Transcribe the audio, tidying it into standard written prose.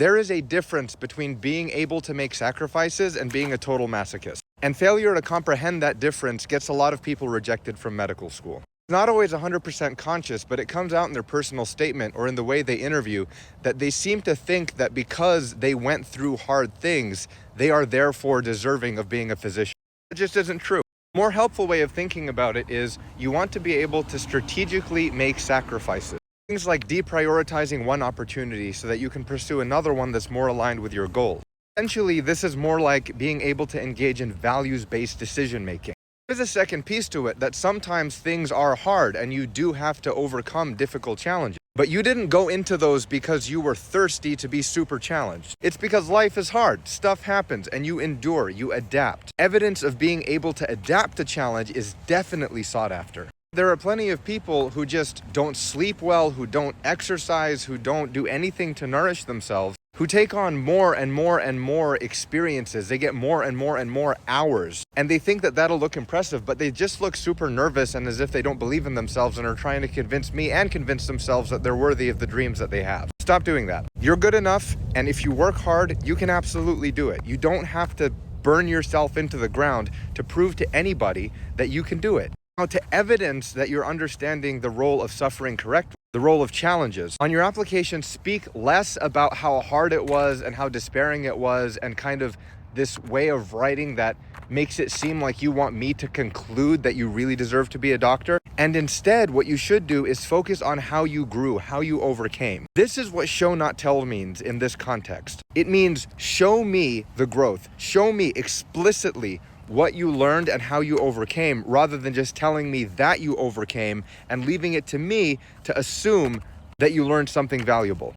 There is a difference between being able to make sacrifices and being a total masochist. And failure to comprehend that difference gets a lot of people rejected from medical school. It's not always 100% conscious, but it comes out in their personal statement or in the way they interview that they seem to think that because they went through hard things, they are therefore deserving of being a physician. It just isn't true. A more helpful way of thinking about it is you want to be able to strategically make sacrifices. Things like deprioritizing one opportunity so that you can pursue another one that's more aligned with your goal. Essentially, this is more like being able to engage in values-based decision-making. There's a second piece to it that sometimes things are hard and you do have to overcome difficult challenges. But you didn't go into those because you were thirsty to be super challenged. It's because life is hard, stuff happens, and you endure, you adapt. Evidence of being able to adapt to challenge is definitely sought after. There are plenty of people who just don't sleep well, who don't exercise, who don't do anything to nourish themselves, who take on more and more and more experiences. They get more and more and more hours, and they think that that'll look impressive, but they just look super nervous and as if they don't believe in themselves and are trying to convince me and convince themselves that they're worthy of the dreams that they have. Stop doing that. You're good enough, and if you work hard, you can absolutely do it. You don't have to burn yourself into the ground to prove to anybody that you can do it. Now, to evidence that you're understanding the role of suffering correctly, the role of challenges, on your application, speak less about how hard it was and how despairing it was and kind of this way of writing that makes it seem like you want me to conclude that you really deserve to be a doctor. And instead, what you should do is focus on how you grew, how you overcame. This is what show not tell means in this context. It means show me the growth. Show me explicitly what you learned and how you overcame, rather than just telling me that you overcame and leaving it to me to assume that you learned something valuable.